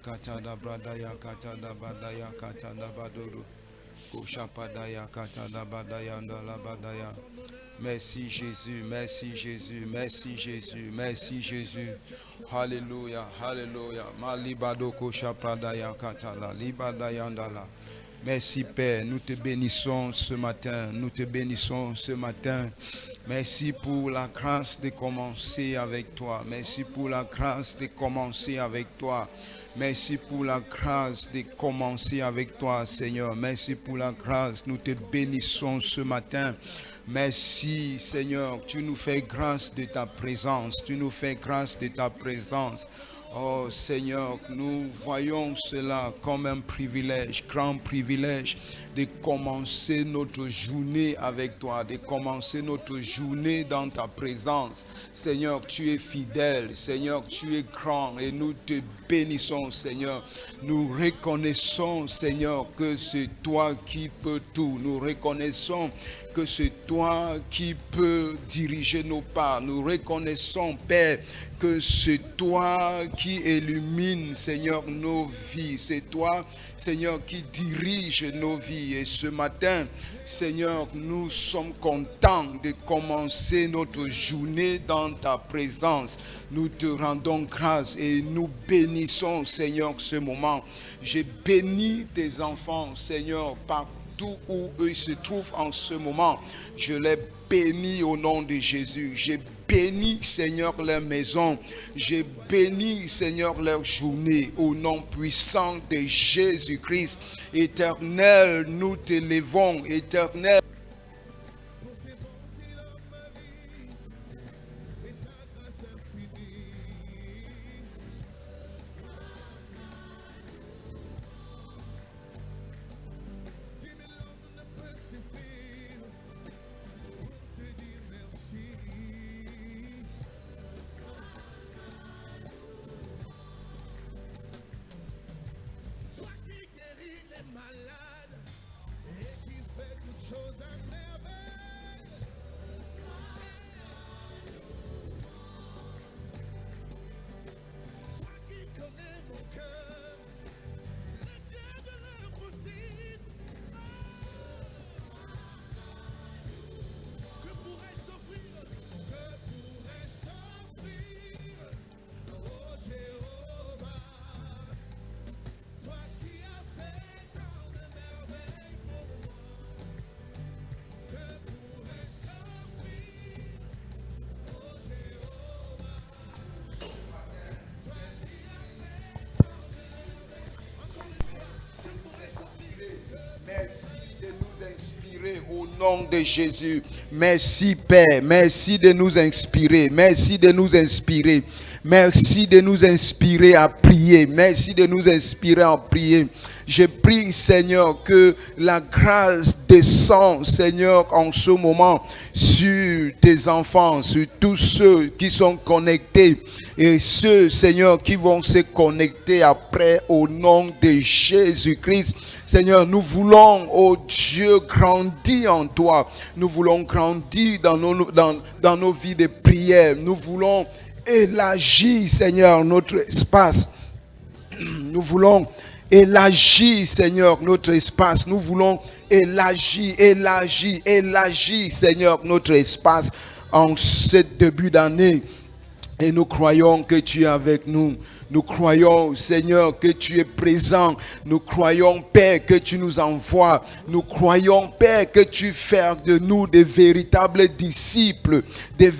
katada bradaya katada badaya katada badodo. Koshapadaya katada badaya ndala badaya. Merci Jésus, merci Jésus, merci Jésus, merci Jésus. Alléluia, alléluia. Malibado koshapadaya katala libadaya ndala. Merci Père, nous te bénissons ce matin, nous te bénissons ce matin. Merci pour la grâce de commencer avec toi. Merci pour la grâce de commencer avec toi. Merci pour la grâce de commencer avec toi, Seigneur. Merci pour la grâce. Nous te bénissons ce matin. Merci, Seigneur. Tu nous fais grâce de ta présence. Tu nous fais grâce de ta présence. Oh Seigneur, nous voyons cela comme un privilège, grand privilège de commencer notre journée avec toi, de commencer notre journée dans ta présence. Seigneur, tu es fidèle, Seigneur, tu es grand et nous te bénissons, Seigneur. Nous reconnaissons, Seigneur, que c'est toi qui peux tout. Nous reconnaissons que c'est toi qui peux diriger nos pas. Nous reconnaissons, Père, que c'est toi qui illumine, Seigneur, nos vies. C'est toi, Seigneur, qui dirige nos vies. Et ce matin, Seigneur, nous sommes contents de commencer notre journée dans ta présence. Nous te rendons grâce et nous bénissons, Seigneur, ce moment. J'ai béni tes enfants, Seigneur, partout où eux se trouvent en ce moment. Je les bénis au nom de Jésus. J'ai béni, Seigneur, leur maison. J'ai béni, Seigneur, leur journée au nom puissant de Jésus-Christ. Éternel, nous t'élevons. Éternel, au nom de Jésus. Merci Père, merci de nous inspirer, merci de nous inspirer, merci de nous inspirer à prier, merci de nous inspirer à prier. Je prie, Seigneur, que la grâce descend, Seigneur, en ce moment sur tes enfants, sur tous ceux qui sont connectés et ceux, Seigneur, qui vont se connecter après au nom de Jésus-Christ. Seigneur, nous voulons, oh Dieu, grandir en toi. Nous voulons grandir dans nos vies de prière. Nous voulons élargir, Seigneur, notre espace. Nous voulons élargir, Seigneur, notre espace. Nous voulons élargir, Seigneur, notre espace en ce début d'année. Et nous croyons que tu es avec nous. Nous croyons, Seigneur, que tu es présent. Nous croyons, Père, que tu nous envoies. Nous croyons, Père, que tu fais de nous des véritables disciples de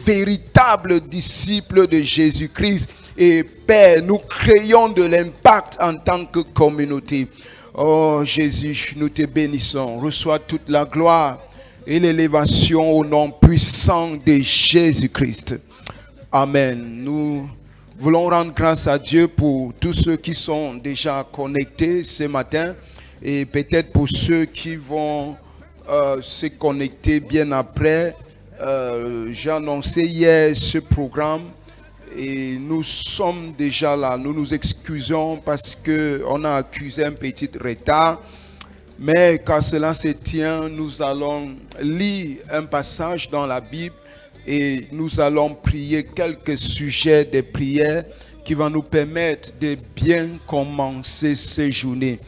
Jésus-Christ. Et Père, nous créons de l'impact en tant que communauté. Oh Jésus, nous te bénissons. Reçois toute la gloire et l'élévation au nom puissant de Jésus-Christ. Amen. Nous voulons rendre grâce à Dieu pour tous ceux qui sont déjà connectés ce matin et peut-être pour ceux qui vont se connecter bien après. J'ai annoncé hier ce programme et nous sommes déjà là. Nous nous excusons parce qu'on a accusé un petit retard. Mais quand cela se tient, nous allons lire un passage dans la Bible et nous allons prier quelques sujets de prière qui va nous permettre de bien commencer ces journées.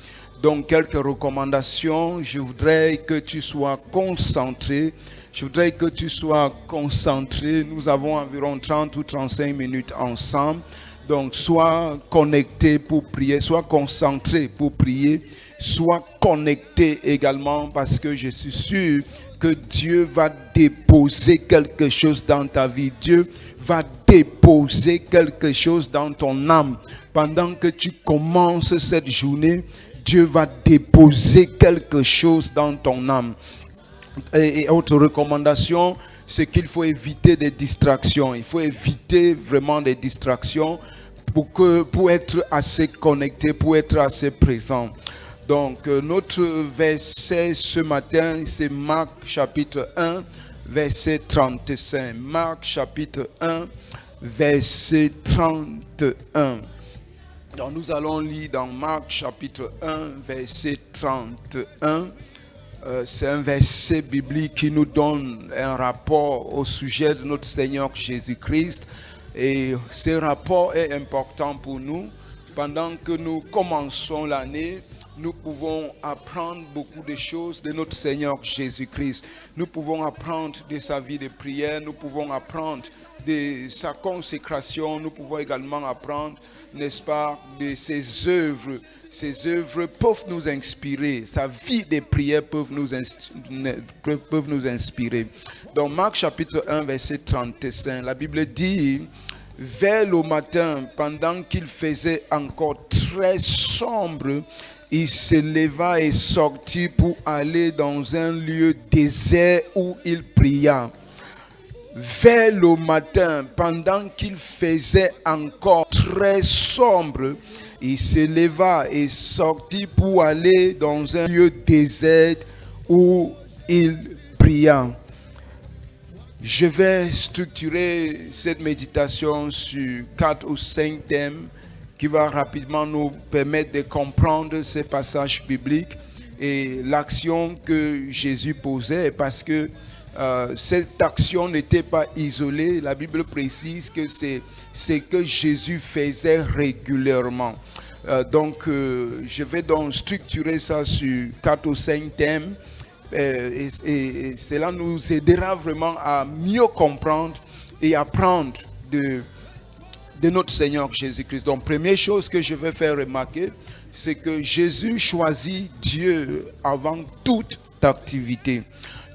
Donc, quelques recommandations. Je voudrais que tu sois concentré. Je voudrais que tu sois concentré. Nous avons environ 30 ou 35 minutes ensemble. Donc, sois connecté pour prier, sois concentré pour prier, sois connecté également parce que je suis sûr que Dieu va déposer quelque chose dans ta vie. Dieu va déposer quelque chose dans ton âme. Pendant que tu commences cette journée, Dieu va déposer quelque chose dans ton âme. Et autre recommandation, c'est qu'il faut éviter des distractions. Il faut éviter vraiment des distractions pour être assez connecté, pour être assez présent. Donc, notre verset ce matin, c'est Marc chapitre 1, verset 35. Marc chapitre 1, verset 31. Donc, nous allons lire dans Marc chapitre 1, verset 31. C'est un verset biblique qui nous donne un rapport au sujet de notre Seigneur Jésus-Christ. Et ce rapport est important pour nous. Pendant que nous commençons l'année, nous pouvons apprendre beaucoup de choses de notre Seigneur Jésus-Christ. Nous pouvons apprendre de sa vie de prière, nous pouvons apprendre de sa consécration, nous pouvons également apprendre, n'est-ce pas, de ses œuvres. Ses œuvres peuvent nous inspirer, sa vie de prière peuvent nous inspirer. Dans Marc chapitre 1, verset 35, la Bible dit: vers le matin, pendant qu'il faisait encore très sombre, il se leva et sortit pour aller dans un lieu désert où il pria. Vers le matin, pendant qu'il faisait encore très sombre, il se leva et sortit pour aller dans un lieu désert où il pria. Je vais structurer cette méditation sur 4 ou 5 thèmes qui va rapidement nous permettre de comprendre ces passages bibliques et l'action que Jésus posait, parce que cette action n'était pas isolée. La Bible précise que c'est ce que Jésus faisait régulièrement. Donc, je vais donc structurer ça sur 4 ou 5 thèmes. Et cela nous aidera vraiment à mieux comprendre et apprendre de notre Seigneur Jésus-Christ. Donc, première chose que je vais faire remarquer, c'est que Jésus choisit Dieu avant toute activité.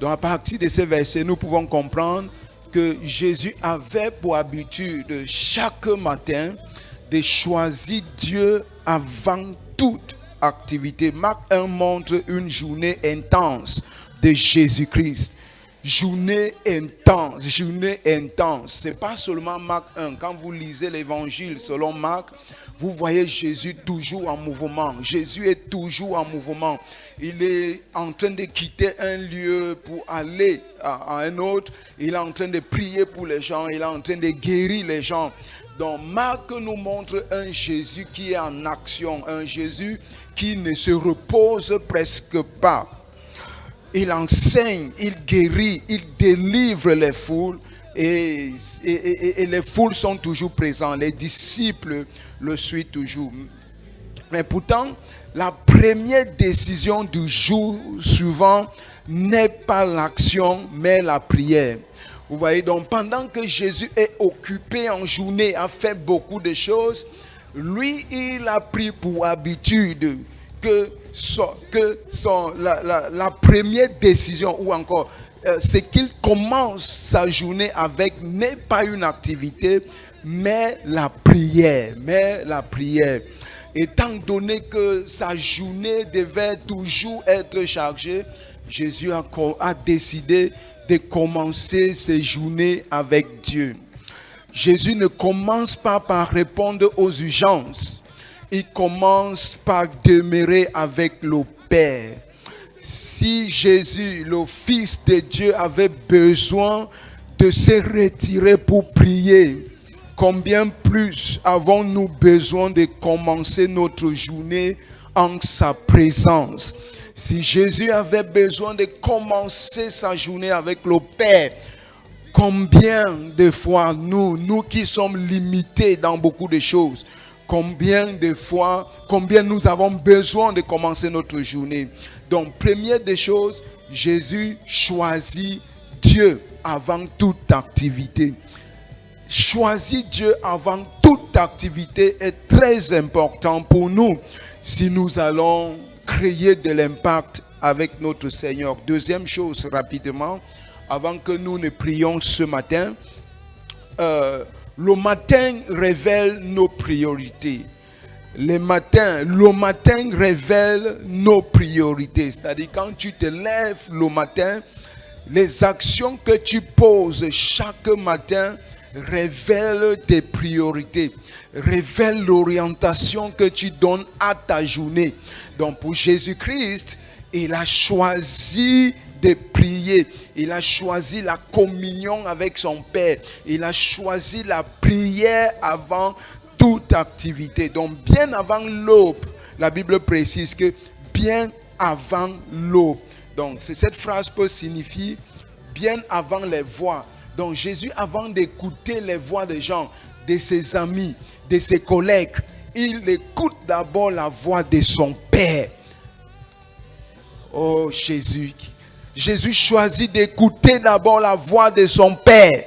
Donc, à partir de ces versets, nous pouvons comprendre que Jésus avait pour habitude chaque matin de choisir Dieu avant toute activité. Marc 1 montre une journée intense de Jésus-Christ. Journée intense, journée intense. C'est pas seulement Marc 1. Quand vous lisez l'évangile selon Marc, vous voyez Jésus toujours en mouvement. Jésus est toujours en mouvement. Il est en train de quitter un lieu pour aller à un autre. Il est en train de prier pour les gens. Il est en train de guérir les gens. Donc Marc nous montre un Jésus qui est en action. Un Jésus qui ne se repose presque pas. Il enseigne, il guérit, il délivre les foules. Et les foules sont toujours présentes. Les disciples le suivent toujours. Mais pourtant, la première décision du jour suivant n'est pas l'action, mais la prière. Vous voyez, donc pendant que Jésus est occupé en journée à faire beaucoup de choses, lui, il a pris pour habitude que la première décision, ou encore c'est qu'il commence sa journée avec, n'est pas une activité, mais la prière. Étant donné que sa journée devait toujours être chargée, Jésus a décidé de commencer ses journées avec Dieu. Jésus ne commence pas par répondre aux urgences. Il commence par demeurer avec le Père. Si Jésus, le Fils de Dieu, avait besoin de se retirer pour prier, combien plus avons-nous besoin de commencer notre journée en sa présence? Si Jésus avait besoin de commencer sa journée avec le Père, Combien de fois nous qui sommes limités dans beaucoup de choses, combien nous avons besoin de commencer notre journée. Donc, première des choses, Jésus choisit Dieu avant toute activité. Choisir Dieu avant toute activité est très important pour nous si nous allons créer de l'impact avec notre Seigneur. Deuxième chose, rapidement, avant que nous ne prions ce matin, le matin révèle nos priorités. Le matin révèle nos priorités. C'est-à-dire quand tu te lèves le matin, les actions que tu poses chaque matin révèlent tes priorités, révèlent l'orientation que tu donnes à ta journée. Donc pour Jésus-Christ, il a choisi de prier. Il a choisi la communion avec son Père. Il a choisi la prière avant toute activité. Donc bien avant l'aube, la Bible précise que bien avant l'aube. Donc cette phrase peut signifier bien avant les voix. Donc Jésus, avant d'écouter les voix des gens, de ses amis, de ses collègues, il écoute d'abord la voix de son Père. Oh Jésus. Jésus choisit d'écouter d'abord la voix de son Père.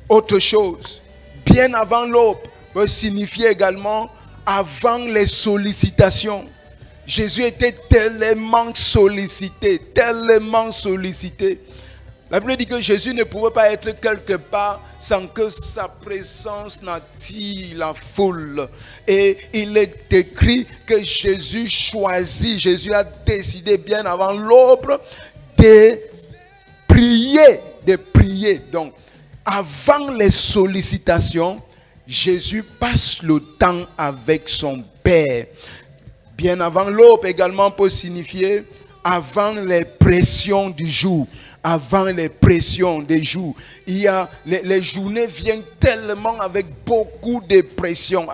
Autre chose, bien avant l'aube peut signifier également avant les sollicitations. Jésus était tellement sollicité. La Bible dit que Jésus ne pouvait pas être quelque part sans que sa présence n'attire la foule. Et il est écrit que Jésus a décidé bien avant l'aube de prier. Donc, avant les sollicitations, Jésus passe le temps avec son Père. Bien avant l'aube également peut signifier avant les pressions du jour. Avant les pressions des jours. Les journées viennent tellement avec beaucoup de pression.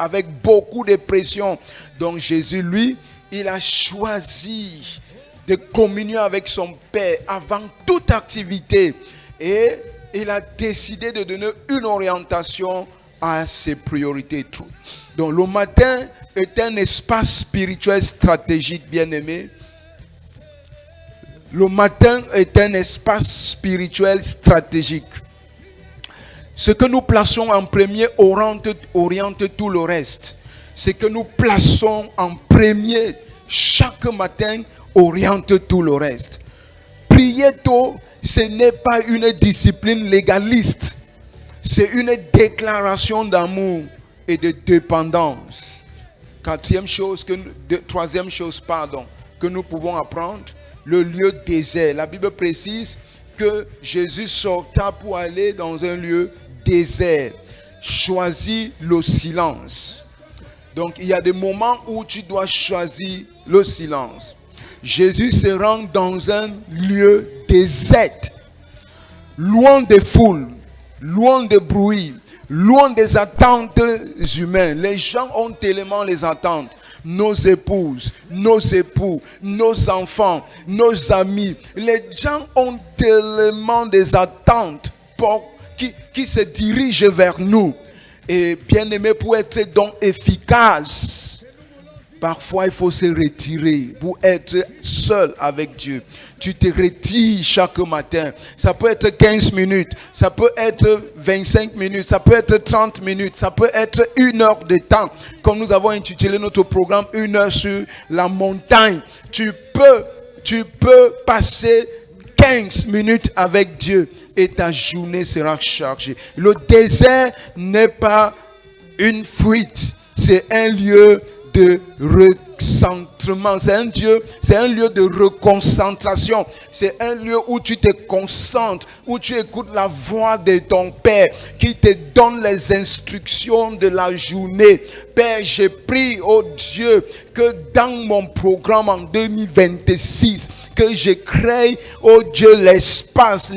Donc Jésus, lui, il a choisi de communier avec son Père avant toute activité. Et il a décidé de donner une orientation à ses priorités. Donc le matin est un espace spirituel stratégique, bien-aimé. Le matin est un espace spirituel stratégique. Ce que nous plaçons en premier oriente tout le reste. Ce que nous plaçons en premier chaque matin oriente tout le reste. Prier tôt, ce n'est pas une discipline légaliste. C'est une déclaration d'amour et de dépendance. Troisième chose que nous pouvons apprendre, le lieu désert. La Bible précise que Jésus sorta pour aller dans un lieu désert. Choisis le silence. Donc il y a des moments où tu dois choisir le silence. Jésus se rend dans un lieu désert, loin des foules, loin des bruits, loin des attentes humaines. Les gens ont tellement les attentes. Nos épouses, nos époux, nos enfants, nos amis. Les gens ont tellement des attentes qui se dirigent vers nous. Et bien aimé, pour être donc efficace, parfois il faut se retirer pour être seul avec Dieu. Tu te retires chaque matin. Ça peut être 15 minutes, ça peut être 25 minutes, ça peut être 30 minutes, ça peut être 1 heure de temps. Comme nous avons intitulé notre programme 1 heure sur la montagne. Tu peux passer 15 minutes avec Dieu et ta journée sera chargée. Le désert n'est pas une fuite, c'est un lieu de recentrement, c'est un lieu de reconcentration, c'est un lieu où tu te concentres, où tu écoutes la voix de ton Père qui te donne les instructions de la journée. Père, je prie, oh Dieu, que dans mon programme en 2026, que je crée, oh Dieu, l'espace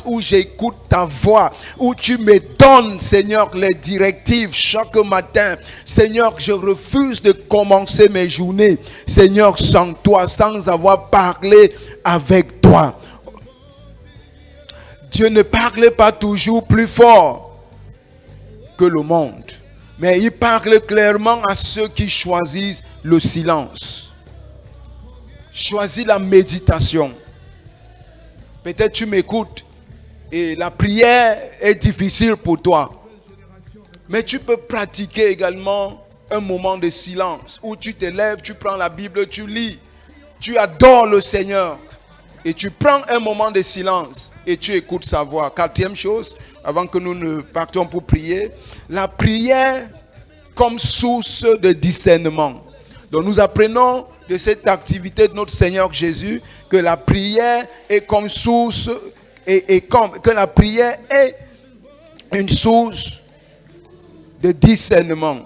où j'écoute ta voix, où tu me donnes, Seigneur, les directives chaque matin. Seigneur, je refuse de commencer mes journées, Seigneur, sans toi, sans avoir parlé avec toi. Dieu ne parle pas toujours plus fort que le monde, mais il parle clairement à ceux qui choisissent le silence. Choisis la méditation. Peut-être tu m'écoutes et la prière est difficile pour toi. Mais tu peux pratiquer également un moment de silence où tu te lèves, tu prends la Bible, tu lis, tu adores le Seigneur et tu prends un moment de silence et tu écoutes sa voix. Quatrième chose, avant que nous ne partions pour prier, la prière comme source de discernement. Donc nous apprenons de cette activité de notre Seigneur Jésus que la prière est comme source que la prière est une source de discernement.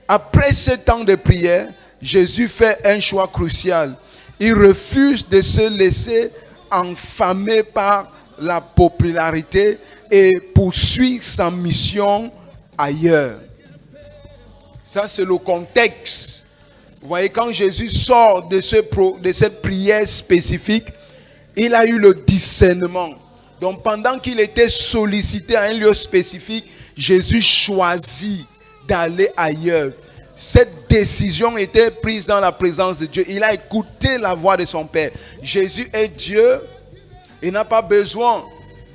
Après ce temps de prière, Jésus fait un choix crucial. Il refuse de se laisser enfermer par la popularité et poursuit sa mission ailleurs. Ça, c'est le contexte. Vous voyez, quand Jésus sort de cette prière spécifique, il a eu le discernement. Donc, pendant qu'il était sollicité à un lieu spécifique, Jésus choisit d'aller ailleurs. Cette décision était prise dans la présence de Dieu. Il a écouté la voix de son Père. Jésus est Dieu. Il n'a pas besoin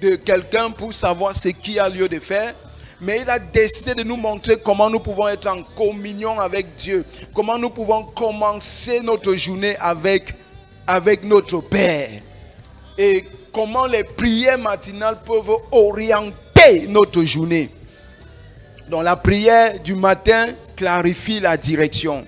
de quelqu'un pour savoir ce qu'il a lieu de faire. Mais il a décidé de nous montrer comment nous pouvons être en communion avec Dieu. Comment nous pouvons commencer notre journée avec notre Père. Et comment les prières matinales peuvent orienter notre journée. Donc la prière du matin clarifie la direction.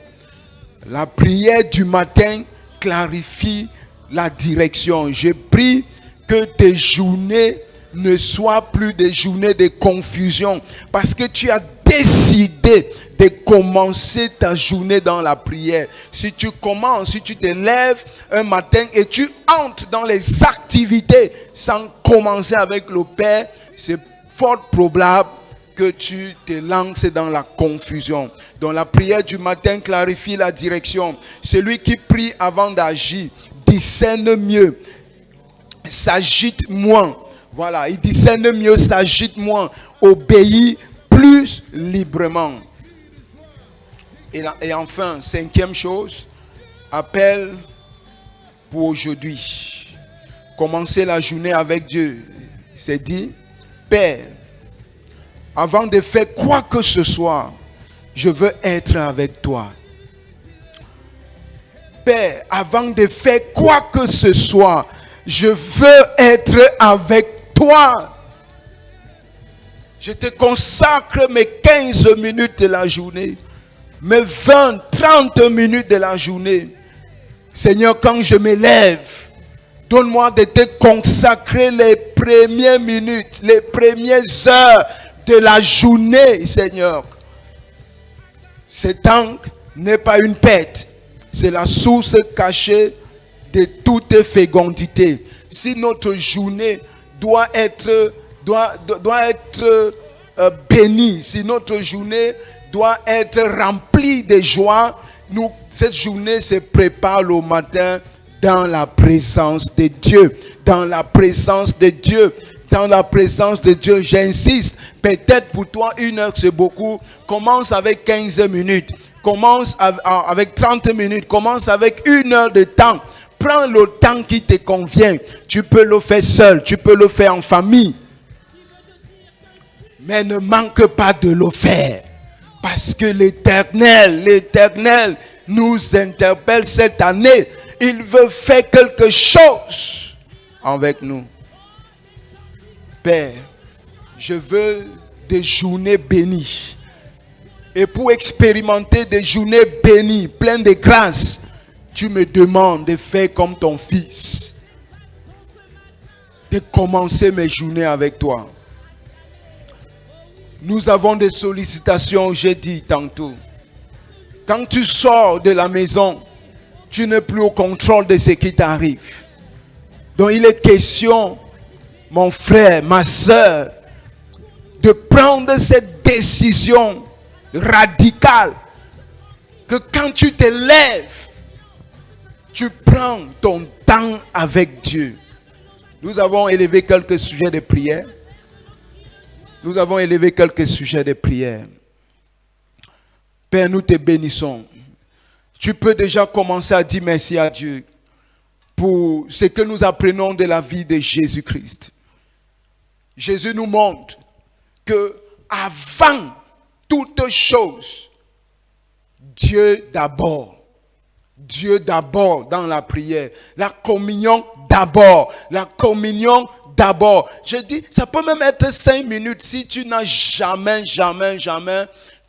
La prière du matin clarifie la direction. Je prie que tes journées ne soient plus des journées de confusion. Parce que tu as décidé de commencer ta journée dans la prière. Si tu te lèves un matin et tu entres dans les activités sans commencer avec le Père, c'est fort probable que tu te lances dans la confusion. Donc la prière du matin clarifie la direction. Celui qui prie avant d'agir discerne mieux, s'agite moins. Voilà, il discerne mieux, s'agite moins, obéit plus librement. Et enfin, cinquième chose, appel pour aujourd'hui. Commencer la journée avec Dieu. C'est dit, Père, avant de faire quoi que ce soit, je veux être avec toi. Père, avant de faire quoi que ce soit, je veux être avec toi. Je te consacre mes 15 minutes de la journée, mes 20, 30 minutes de la journée. Seigneur, quand je me lève, donne-moi de te consacrer les premières minutes, les premières heures de la journée, Seigneur. Ce temps n'est pas une perte, c'est la source cachée de toute fécondité. Si notre journée doit être bénie, si notre journée doit être remplie de joie, cette journée se prépare le matin dans la présence de Dieu. Dans la présence de Dieu. Dans la présence de Dieu, j'insiste. Peut-être pour toi, 1 heure c'est beaucoup. Commence avec 15 minutes. Commence avec 30 minutes. Commence avec 1 heure de temps. Prends le temps qui te convient. Tu peux le faire seul. Tu peux le faire en famille. Mais ne manque pas de le faire. Parce que l'Éternel nous interpelle cette année. Il veut faire quelque chose avec nous. Père, je veux des journées bénies. Et pour expérimenter des journées bénies, pleines de grâce, tu me demandes de faire comme ton fils. De commencer mes journées avec toi. Nous avons des sollicitations, j'ai dit tantôt. Quand tu sors de la maison, tu n'es plus au contrôle de ce qui t'arrive. Donc il est question, mon frère, ma soeur, de prendre cette décision radicale que quand tu te lèves, tu prends ton temps avec Dieu. Nous avons élevé quelques sujets de prière. Père, nous te bénissons. Tu peux déjà commencer à dire merci à Dieu pour ce que nous apprenons de la vie de Jésus-Christ. Jésus nous montre que avant toute chose, Dieu d'abord dans la prière, la communion d'abord. Je dis, ça peut même être 5 minutes si tu n'as jamais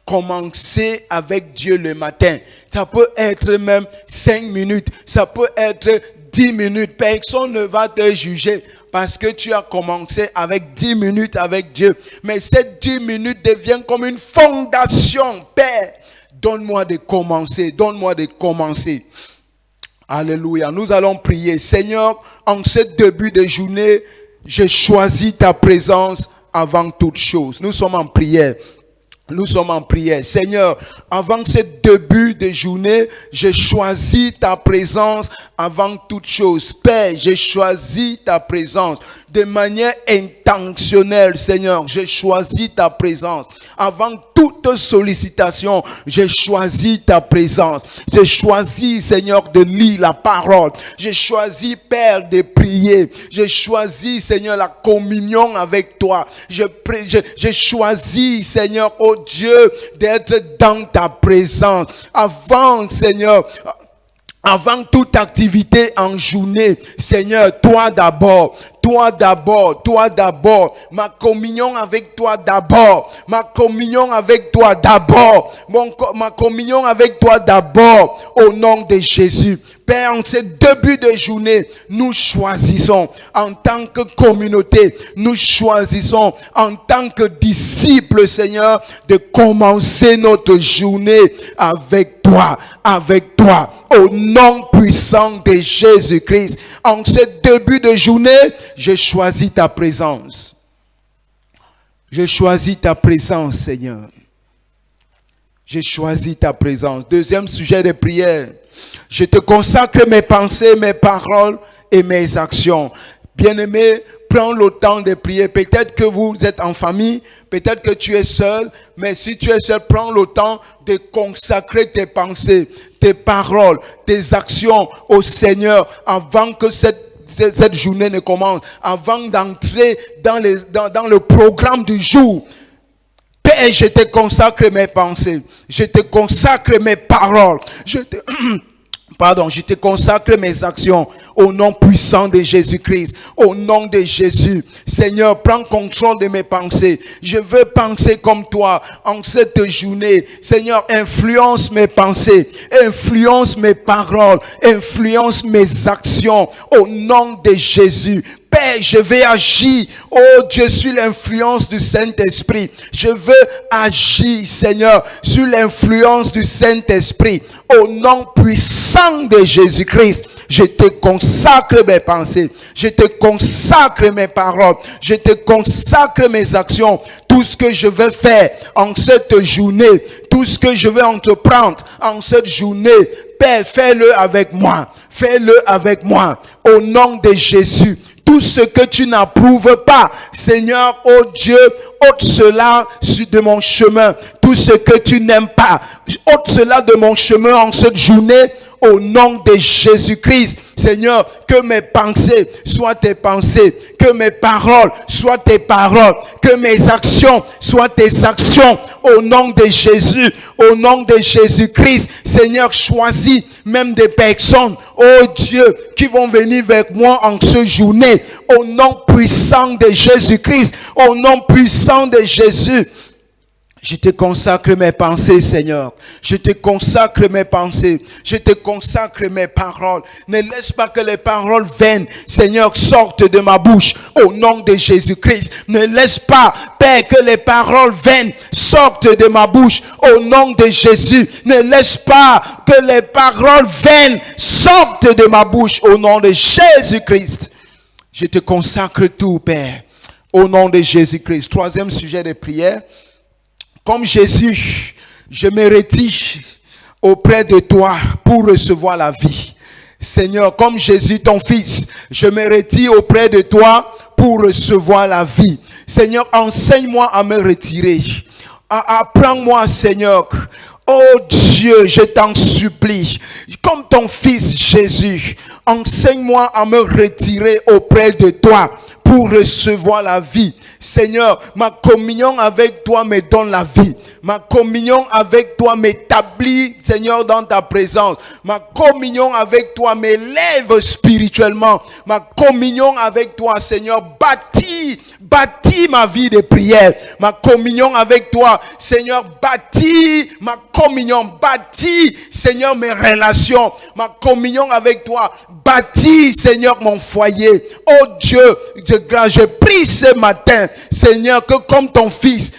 commencé avec Dieu le matin. Ça peut être même 5 minutes, ça peut être 10 minutes. Personne ne va te juger parce que tu as commencé avec 10 minutes avec Dieu. Mais ces 10 minutes deviennent comme une fondation. Père, donne-moi de commencer. Alléluia. Nous allons prier. Seigneur, en ce début de journée, je choisis ta présence avant toute chose. Nous sommes en prière. Seigneur, avant ce début de journée, je choisis ta présence avant toute chose. Père, je choisis ta présence de manière intentionnelle, Seigneur. Je choisis ta présence. Avant toute sollicitation, je choisis ta présence. Je choisis, Seigneur, de lire la parole. Je choisis, Père, de prier. Je choisis, Seigneur, la communion avec toi. Je choisis, Seigneur, oh Dieu, d'être dans ta présence. Avant, Seigneur, avant toute activité en journée, Seigneur, toi d'abord. Ma communion avec toi d'abord. Ma communion avec toi d'abord. Au nom de Jésus. Père, en ce début de journée, nous choisissons en tant que communauté, nous choisissons en tant que disciples, Seigneur, de commencer notre journée avec toi. Au nom puissant de Jésus-Christ. En ce début de journée, je choisis ta présence. Je choisis ta présence, Seigneur. Je choisis ta présence. Deuxième sujet de prière. Je te consacre mes pensées, mes paroles et mes actions. Bien-aimé, prends le temps de prier. Peut-être que vous êtes en famille, peut-être que tu es seul, mais si tu es seul, prends le temps de consacrer tes pensées, tes paroles, tes actions au Seigneur avant que cette journée ne commence, avant d'entrer dans le programme du jour. Père, je te consacre mes pensées, je te consacre mes paroles, je te consacre mes actions au nom puissant de Jésus-Christ, au nom de Jésus. Seigneur, prends contrôle de mes pensées. Je veux penser comme toi en cette journée. Seigneur, influence mes pensées, influence mes paroles, influence mes actions au nom de Jésus. Père, je vais agir. Oh Dieu, sur l'influence du Saint-Esprit. Je veux agir, Seigneur, sur l'influence du Saint-Esprit. Au nom puissant de Jésus-Christ. Je te consacre mes pensées. Je te consacre mes paroles. Je te consacre mes actions. Tout ce que je vais faire en cette journée. Tout ce que je vais entreprendre en cette journée. Père, fais-le avec moi. Fais-le avec moi. Au nom de Jésus. Tout ce que tu n'approuves pas, Seigneur, oh Dieu, ôte cela de mon chemin. Tout ce que tu n'aimes pas, ôte cela de mon chemin en cette journée. Au nom de Jésus-Christ, Seigneur, que mes pensées soient tes pensées, que mes paroles soient tes paroles, que mes actions soient tes actions. Au nom de Jésus, au nom de Jésus-Christ, Seigneur, choisis même des personnes, oh Dieu, qui vont venir avec moi en ce journée. Au nom puissant de Jésus-Christ, au nom puissant de Jésus. Je te consacre mes pensées, Seigneur. Je te consacre mes pensées. Je te consacre mes paroles. Ne laisse pas que les paroles vaines, Seigneur, sortent de ma bouche. Au nom de Jésus-Christ. Ne laisse pas, Père, que les paroles vaines sortent de ma bouche. Au nom de Jésus. Ne laisse pas que les paroles vaines sortent de ma bouche. Au nom de Jésus-Christ. Je te consacre tout, Père. Au nom de Jésus-Christ. Troisième sujet de prière. Comme Jésus, je me retire auprès de toi pour recevoir la vie. Seigneur, comme Jésus, ton Fils, je me retire auprès de toi pour recevoir la vie. Seigneur, enseigne-moi à me retirer. Apprends-moi, Seigneur. Oh Dieu, je t'en supplie, comme ton Fils Jésus, enseigne-moi à me retirer auprès de toi pour recevoir la vie. Seigneur, ma communion avec toi me donne la vie. Ma communion avec toi m'établit, Seigneur, dans ta présence. Ma communion avec toi m'élève spirituellement. Ma communion avec toi, Seigneur, bâtit ma vie de prière. Ma communion avec toi, Seigneur, bâtit ma communion, bâtit, Seigneur, mes relations. Ma communion avec toi, bâtit, Seigneur, mon foyer. Oh Dieu de grâce, je prie ce matin, Seigneur, que comme ton Fils,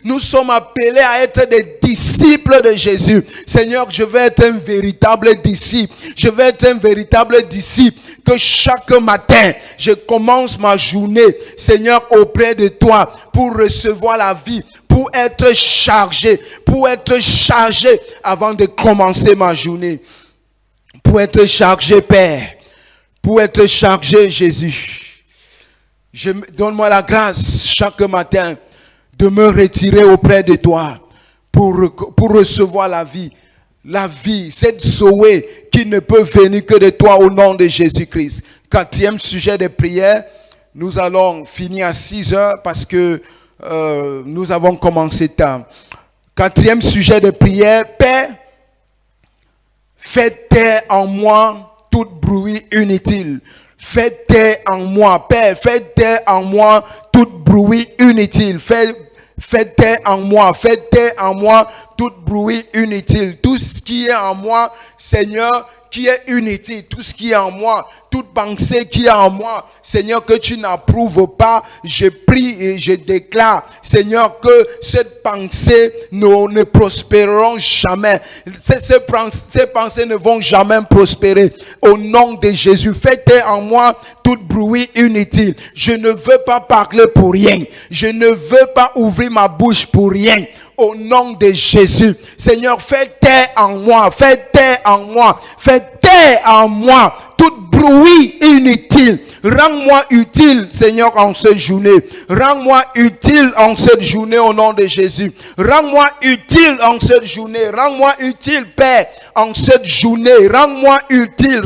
nous sommes appelés à être des disciples de Jésus. Seigneur, je vais être un véritable disciple. Je vais être un véritable disciple. Que chaque matin, je commence ma journée, Seigneur, auprès de toi pour recevoir la vie, pour être chargé avant de commencer ma journée. Pour être chargé, Père. Pour être chargé, Jésus. Donne-moi la grâce chaque matin de me retirer auprès de toi pour recevoir la vie. La vie, cette Zoé qui ne peut venir que de toi au nom de Jésus-Christ. 4e sujet de prière. Nous allons finir à 6 heures parce que nous avons commencé tard. 4e sujet de prière. Père, fais taire en moi tout bruit inutile. Fais taire en moi, Père, fais taire en moi tout bruit inutile. Fais taire en moi tout bruit inutile. Tout ce qui est en moi, Seigneur, qui est inutile, tout ce qui est en moi, toute pensée qui est en moi, Seigneur, que tu n'approuves pas, je prie et je déclare, Seigneur, que cette pensée ne prospéreront jamais. Ces pensées ne vont jamais prospérer. Au nom de Jésus, fais taire en moi tout bruit inutile. Je ne veux pas parler pour rien. Je ne veux pas ouvrir ma bouche pour rien. Au nom de Jésus, Seigneur, fais taire en moi, fais taire en moi tout bruit inutile. Rends-moi utile, Seigneur, en cette journée. Rends-moi utile en cette journée au nom de Jésus. Rends-moi utile en cette journée. Rends-moi utile, Père, en cette journée. Rends-moi utile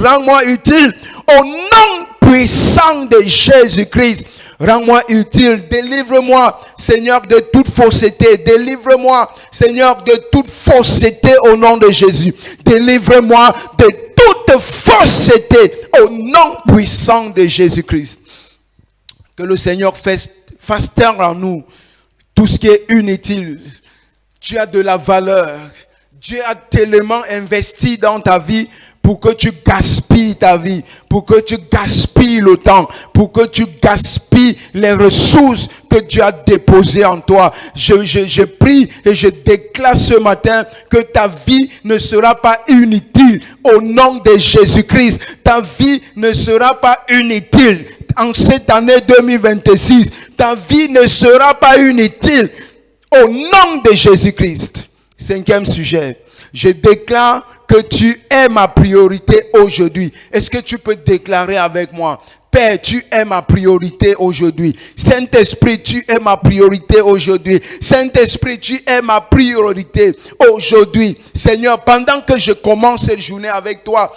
au nom puissant de Jésus-Christ. Rends-moi utile, délivre-moi, Seigneur, de toute fausseté. Délivre-moi, Seigneur, de toute fausseté au nom de Jésus. Délivre-moi de toute fausseté au nom puissant de Jésus-Christ. Que le Seigneur fasse taire en nous tout ce qui est inutile. Tu as de la valeur. Dieu a tellement investi dans ta vie pour que tu gaspilles ta vie, pour que tu gaspilles le temps, pour que tu gaspilles les ressources que Dieu a déposées en toi. Je prie et je déclare ce matin que ta vie ne sera pas inutile au nom de Jésus-Christ. Ta vie ne sera pas inutile en cette année 2026. Ta vie ne sera pas inutile au nom de Jésus-Christ. 5e sujet. Je déclare que tu es ma priorité aujourd'hui. Est-ce que tu peux déclarer avec moi? Père, tu es ma priorité aujourd'hui. Saint-Esprit, tu es ma priorité aujourd'hui. Saint-Esprit, tu es ma priorité aujourd'hui. Seigneur, pendant que je commence cette journée avec toi,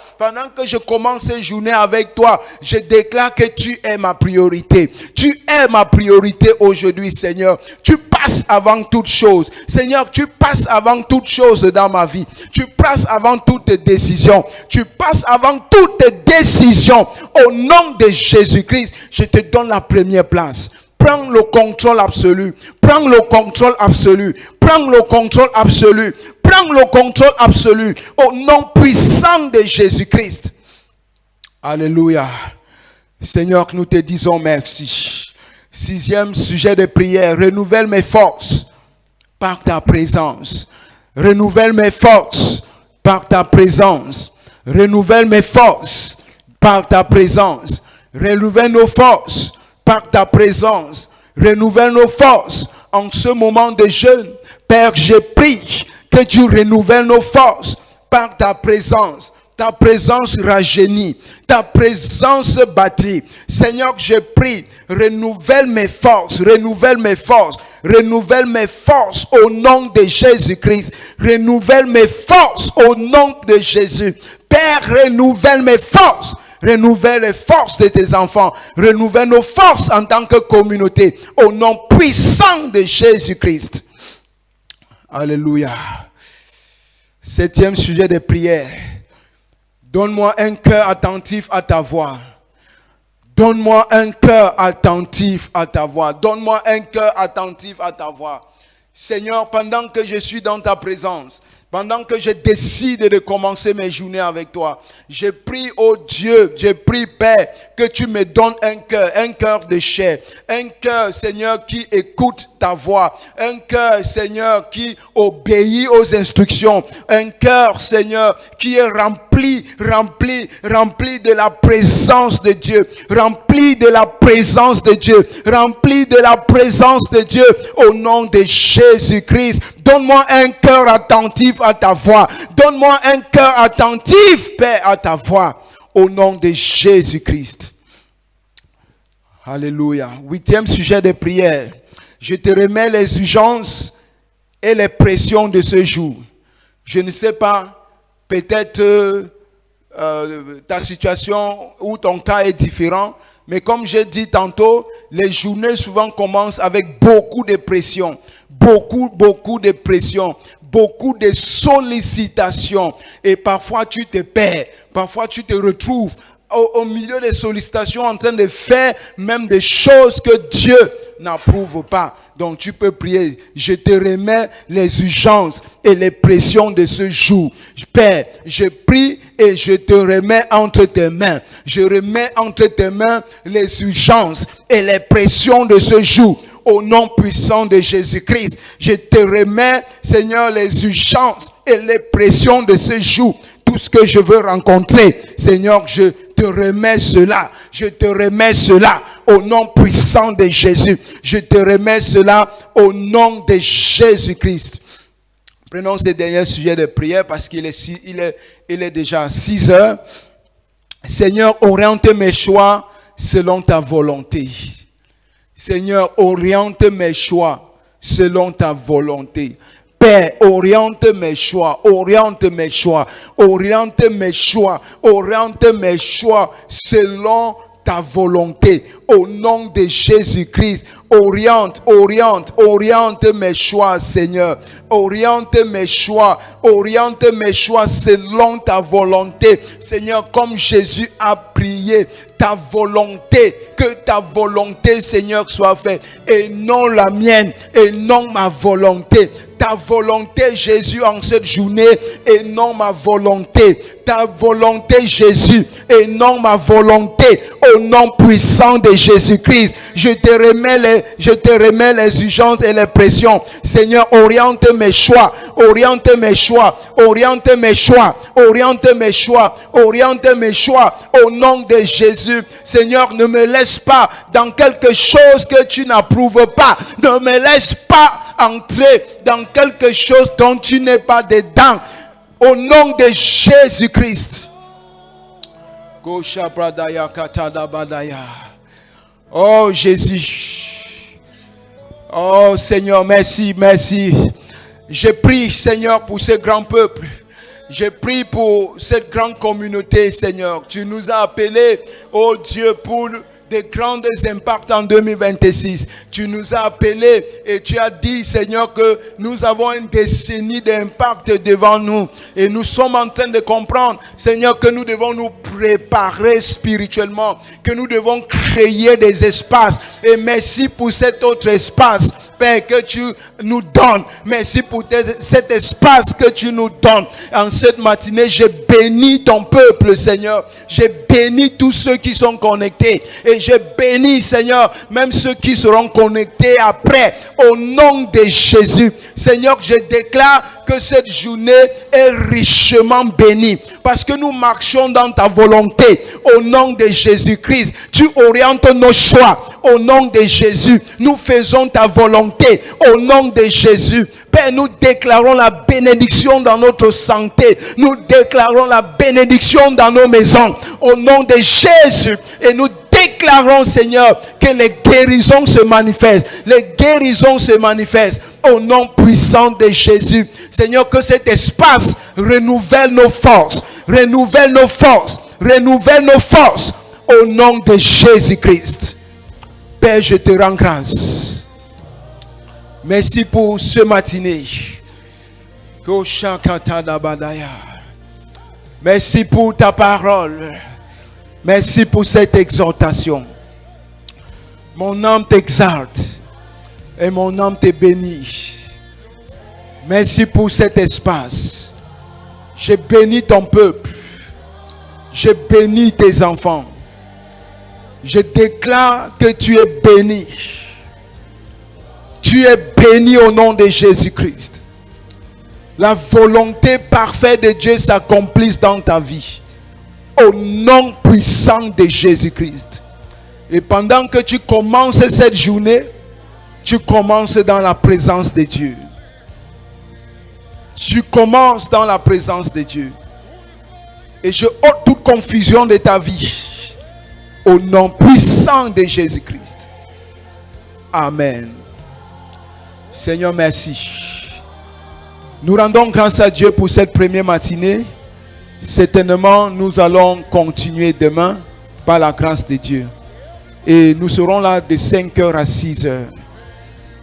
je déclare que tu es ma priorité. Tu es ma priorité aujourd'hui, Seigneur. Tu passes avant toute chose. Seigneur, tu passes avant toute chose dans ma vie. Tu passes avant toute décision. Tu passes avant toute décision. Au nom de Jésus-Christ, je te donne la première place. Prends le contrôle absolu. Prends le contrôle absolu. Prends le contrôle absolu. Prends le contrôle absolu. Au nom puissant de Jésus-Christ. Alléluia. Seigneur, nous te disons merci. 6e sujet de prière. Renouvelle mes forces par ta présence. Renouvelle mes forces par ta présence. Renouvelle mes forces par ta présence. Renouvelle nos forces par ta présence. Renouvelle nos forces en ce moment de jeûne. Père, je prie que que tu renouvelles nos forces par ta présence rajeunie, ta présence bâtie. Seigneur, je prie, renouvelle mes forces au nom de Jésus-Christ. Renouvelle mes forces au nom de Jésus. Père, renouvelle mes forces. Renouvelle les forces de tes enfants. Renouvelle nos forces en tant que communauté. Au nom puissant de Jésus-Christ. Alléluia. 7e sujet de prière. Donne-moi un cœur attentif à ta voix. Donne-moi un cœur attentif à ta voix. Donne-moi un cœur attentif à ta voix. Seigneur, pendant que je suis dans ta présence, pendant que je décide de commencer mes journées avec toi, je prie, oh Dieu, je prie, Père, que tu me donnes un cœur de chair, un cœur, Seigneur, qui écoute ta voix, un cœur, Seigneur, qui obéit aux instructions, un cœur, Seigneur, qui est rempli de la présence de Dieu, rempli de la présence de Dieu, rempli de la présence de Dieu, au nom de Jésus-Christ. Donne-moi un cœur attentif à ta voix. Donne-moi un cœur attentif, Père, à ta voix. Au nom de Jésus-Christ. Alléluia. 8e sujet de prière. Je te remets les urgences et les pressions de ce jour. Je ne sais pas, peut-être ta situation ou ton cas est différent. Mais comme j'ai dit tantôt, les journées souvent commencent avec beaucoup de pression. Beaucoup de pression, beaucoup de sollicitations. Et parfois tu te perds, parfois tu te retrouves au milieu des sollicitations en train de faire même des choses que Dieu n'approuve pas. Donc tu peux prier. Je te remets les urgences et les pressions de ce jour. Père, je prie et je te remets entre tes mains. Je remets entre tes mains les urgences et les pressions de ce jour. Au nom puissant de Jésus-Christ, je te remets, Seigneur, les urgences et les pressions de ce jour. Tout ce que je veux rencontrer, Seigneur, je te remets cela. Je te remets cela au nom puissant de Jésus. Je te remets cela au nom de Jésus-Christ. Prenons ce dernier sujet de prière parce qu'il est déjà 6 heures. Seigneur, oriente mes choix selon ta volonté. Seigneur, oriente mes choix selon ta volonté. Père, oriente mes choix, oriente mes choix, oriente mes choix, oriente mes choix selon ta volonté. Au nom de Jésus-Christ, oriente mes choix, Seigneur. Oriente mes choix selon ta volonté. Seigneur, comme Jésus a prié, ta volonté, que ta volonté, Seigneur, soit faite, et non la mienne, et non ma volonté. Ta volonté, Jésus, en cette journée, et non ma volonté. Ta volonté, Jésus, et non ma volonté. Au nom puissant de Jésus-Christ, je te remets les urgences et les pressions. Seigneur, oriente mes choix, oriente mes choix, oriente mes choix, oriente mes choix, oriente mes choix. Au nom de Jésus, Seigneur, ne me laisse pas dans quelque chose que tu n'approuves pas. Ne me laisse pas entrer dans quelque chose dont tu n'es pas dedans. Au nom de Jésus-Christ. Oh Jésus. Oh Seigneur, merci. Je prie, Seigneur, pour ce grand peuple. Je prie pour cette grande communauté, Seigneur. Tu nous as appelés, oh Dieu, pour des grands impacts en 2026. Tu nous as appelés et tu as dit, Seigneur, que nous avons une décennie d'impact devant nous. Et nous sommes en train de comprendre, Seigneur, que nous devons nous préparer spirituellement, que nous devons créer des espaces. Et merci pour cet autre espace, Père, que tu nous donnes. Merci pour cet espace que tu nous donnes. En cette matinée, je bénis ton peuple, Seigneur. Je bénis tous ceux qui sont connectés. Et je bénis, Seigneur, même ceux qui seront connectés après. Au nom de Jésus. Seigneur, je déclare que cette journée est richement bénie. Parce que nous marchons dans ta volonté. Au nom de Jésus-Christ, tu orientes nos choix. Au nom de Jésus, nous faisons ta volonté. Au nom de Jésus, Père, nous déclarons la bénédiction dans notre santé. Nous déclarons la bénédiction dans nos maisons. Au nom de Jésus. Et nous déclarons, Seigneur, que les guérisons se manifestent. Les guérisons se manifestent. Au nom puissant de Jésus. Seigneur, que cet espace renouvelle nos forces. Renouvelle nos forces. Renouvelle nos forces. Au nom de Jésus-Christ. Père, je te rends grâce. Merci pour ce matinée. Merci pour ta parole. Merci pour cette exhortation. Mon âme t'exalte et mon âme te bénit. Merci pour cet espace. Je bénis ton peuple. Je bénis tes enfants. Je déclare que tu es béni. Tu es béni au nom de Jésus-Christ. La volonté parfaite de Dieu s'accomplisse dans ta vie. Au nom puissant de Jésus-Christ. Et pendant que tu commences cette journée, tu commences dans la présence de Dieu. Tu commences dans la présence de Dieu. Et je ôte toute confusion de ta vie. Au nom puissant de Jésus-Christ. Amen. Seigneur, merci. Nous rendons grâce à Dieu pour cette première matinée. Certainement, nous allons continuer demain par la grâce de Dieu. Et nous serons là de 5h à 6h.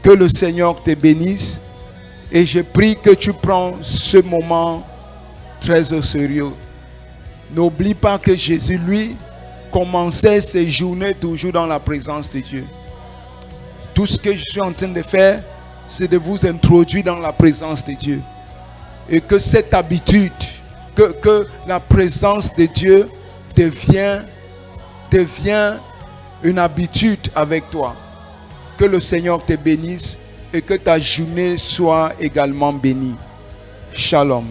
Que le Seigneur te bénisse. Et je prie que tu prends ce moment très au sérieux. N'oublie pas que Jésus, lui, commençait ses journées toujours dans la présence de Dieu. Tout ce que je suis en train de faire, c'est de vous introduire dans la présence de Dieu. Et que cette habitude, que la présence de Dieu devient une habitude avec toi. Que le Seigneur te bénisse et que ta journée soit également bénie. Shalom.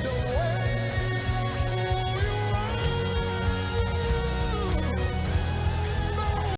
The way